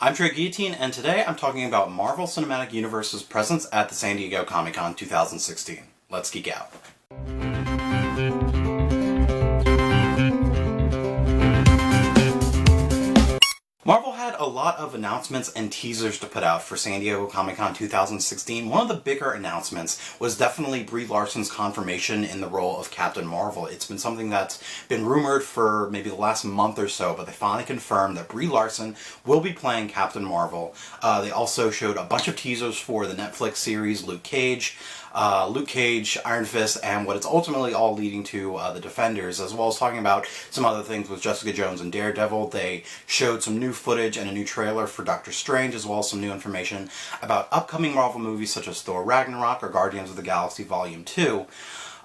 I'm Trey Guillotine, and today I'm talking about Marvel Cinematic Universe's presence at the San Diego Comic-Con 2016. Let's geek out. Marvel had a lot of announcements and teasers to put out for San Diego Comic-Con 2016. One of the bigger announcements was definitely Brie Larson's confirmation in the role of Captain Marvel. It's been something that's been rumored for maybe the last month or so, but they finally confirmed that Brie Larson will be playing Captain Marvel. They also showed a bunch of teasers for the Netflix series Luke Cage, Iron Fist, and what it's ultimately all leading to, the Defenders, as well as talking about some other things with Jessica Jones and Daredevil. They showed some new footage and a new trailer for Doctor Strange, as well as some new information about upcoming Marvel movies such as Thor Ragnarok or Guardians of the Galaxy Volume 2.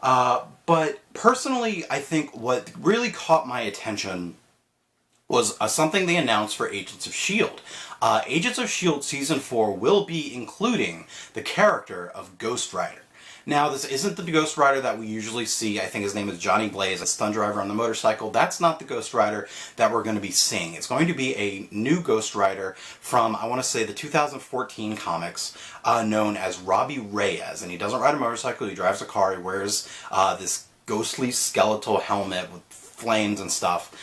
But personally, I think what really caught my attention was something they announced for Agents of S.H.I.E.L.D. Agents of S.H.I.E.L.D. Season 4 will be including the character of Ghost Rider. Now, this isn't the Ghost Rider that we usually see. I think his name is Johnny Blaze, a stunt driver on the motorcycle. That's not the Ghost Rider that we're going to be seeing. It's going to be a new Ghost Rider from, I want to say, the 2014 comics, known as Robbie Reyes. And he doesn't ride a motorcycle, he drives a car, he wears this ghostly skeletal helmet with flames and stuff.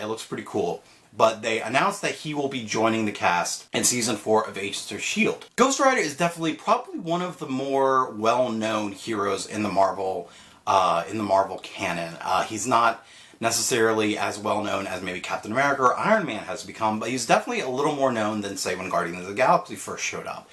It looks pretty cool. But they announced that he will be joining the cast in Season 4 of Agents of S.H.I.E.L.D. Ghost Rider is definitely probably one of the more well-known heroes in the Marvel canon. He's not necessarily as well-known as maybe Captain America or Iron Man has become, but he's definitely a little more known than, say, when Guardians of the Galaxy first showed up.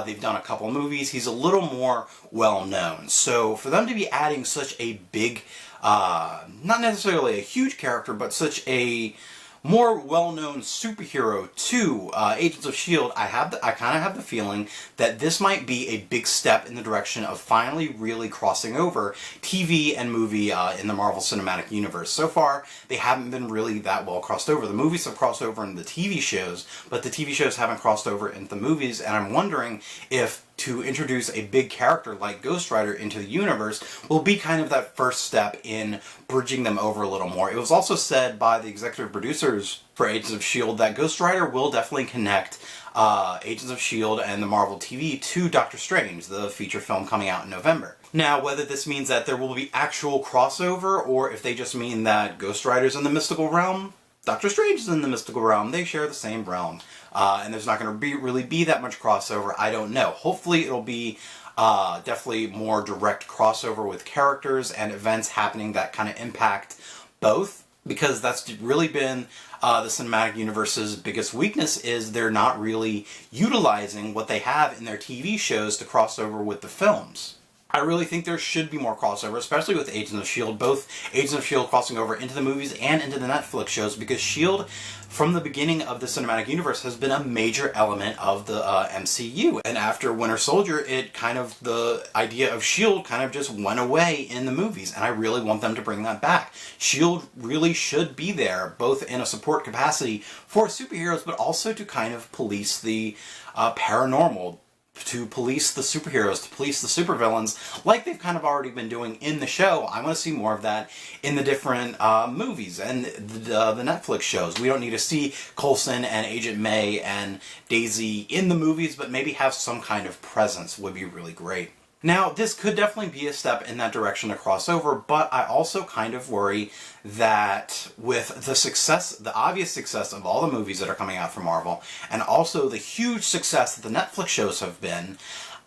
They've done a couple movies. He's a little more well-known. So for them to be adding such a big, not necessarily a huge character, but such a more well-known superhero to Agents of S.H.I.E.L.D., I kind of have the feeling that this might be a big step in the direction of finally really crossing over TV and movie in the Marvel Cinematic Universe. So far, they haven't been really that well crossed over. The movies have crossed over into the TV shows, but the TV shows haven't crossed over into the movies, and I'm wondering if to introduce a big character like Ghost Rider into the universe will be kind of that first step in bridging them over a little more. It was also said by the executive producers for Agents of S.H.I.E.L.D. that Ghost Rider will definitely connect Agents of S.H.I.E.L.D. and the Marvel TV to Doctor Strange, the feature film coming out in November. Now, whether this means that there will be actual crossover, or if they just mean that Ghost Rider's in the mystical realm, Doctor Strange is in the mystical realm, they share the same realm, and there's not going to really be that much crossover, I don't know. Hopefully it'll be definitely more direct crossover with characters and events happening that kind of impact both, because that's really been the cinematic universe's biggest weakness, is they're not really utilizing what they have in their TV shows to cross over with the films. I really think there should be more crossover, especially with Agents of S.H.I.E.L.D., both Agents of S.H.I.E.L.D. crossing over into the movies and into the Netflix shows, because S.H.I.E.L.D., from the beginning of the cinematic universe, has been a major element of the MCU. And after Winter Soldier, the idea of S.H.I.E.L.D. kind of just went away in the movies, and I really want them to bring that back. S.H.I.E.L.D. really should be there, both in a support capacity for superheroes, but also to kind of police the paranormal, to police the superheroes, to police the supervillains, like they've kind of already been doing in the show. I want to see more of that in the different movies and the Netflix shows. We don't need to see Coulson and Agent May and Daisy in the movies, but maybe have some kind of presence would be really great. Now, this could definitely be a step in that direction to crossover, but I also kind of worry that with the obvious success of all the movies that are coming out from Marvel, and also the huge success that the Netflix shows have been,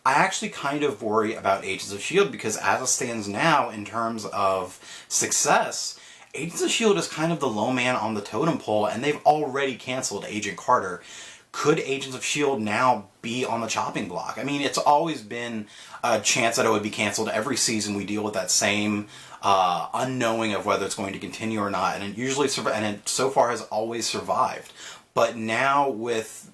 I actually kind of worry about Agents of S.H.I.E.L.D. because as it stands now, in terms of success, Agents of S.H.I.E.L.D. is kind of the low man on the totem pole, and they've already canceled Agent Carter. Could Agents of S.H.I.E.L.D. now be on the chopping block? I mean, it's always been a chance that it would be canceled. Every season we deal with that same unknowing of whether it's going to continue or not, and it so far has always survived. But now with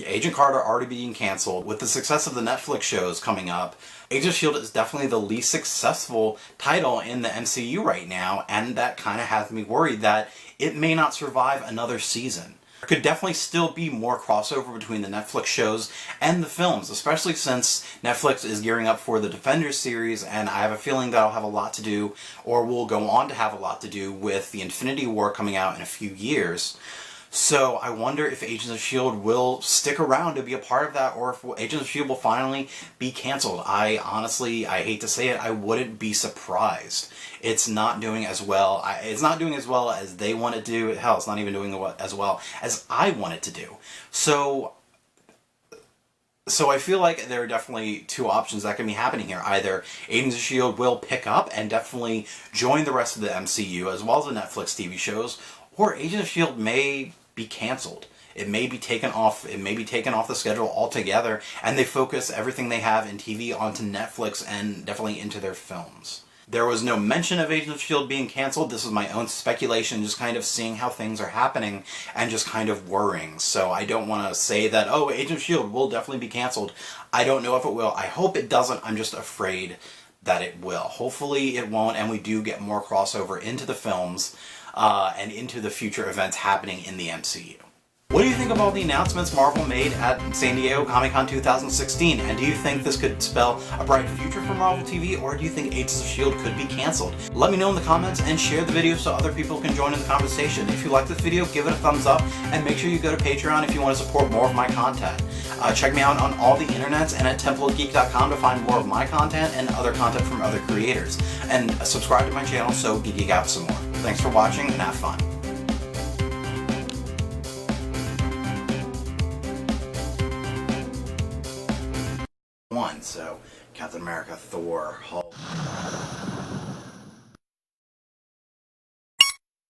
Agent Carter already being canceled, with the success of the Netflix shows coming up, Agents of S.H.I.E.L.D. is definitely the least successful title in the MCU right now, and that kind of has me worried that it may not survive another season. There could definitely still be more crossover between the Netflix shows and the films, especially since Netflix is gearing up for the Defenders series, and I have a feeling that'll have a lot to do, or will go on to have a lot to do, with the Infinity War coming out in a few years. So I wonder if Agents of S.H.I.E.L.D. will stick around to be a part of that, or if Agents of S.H.I.E.L.D. will finally be canceled. I honestly, I hate to say it, I wouldn't be surprised. It's not doing as well. It's not doing as well as they want it to do. Hell, it's not even doing as well as I want it to do. So I feel like there are definitely two options that can be happening here. Either Agents of S.H.I.E.L.D. will pick up and definitely join the rest of the MCU, as well as the Netflix TV shows, or Agents of S.H.I.E.L.D. may be canceled. It may be taken off the schedule altogether, and they focus everything they have in TV onto Netflix and definitely into their films. There was no mention of Agents of S.H.I.E.L.D. being canceled. This is my own speculation, just kind of seeing how things are happening and just kind of worrying. So I don't want to say that, oh, Agents of S.H.I.E.L.D. will definitely be canceled. I don't know if it will. I hope it doesn't. I'm just afraid that it will. Hopefully it won't, and we do get more crossover into the films and into the future events happening in the MCU. What do you think of all the announcements Marvel made at San Diego Comic-Con 2016? And do you think this could spell a bright future for Marvel TV, or do you think Agents of S.H.I.E.L.D. could be canceled? Let me know in the comments and share the video so other people can join in the conversation. If you like this video, give it a thumbs up, and make sure you go to Patreon if you want to support more of my content. Check me out on all the internets and at templeofgeek.com to find more of my content and other content from other creators. And subscribe to my channel so we can geek out some more. Thanks for watching and have fun. So Captain America, Thor, Hulk.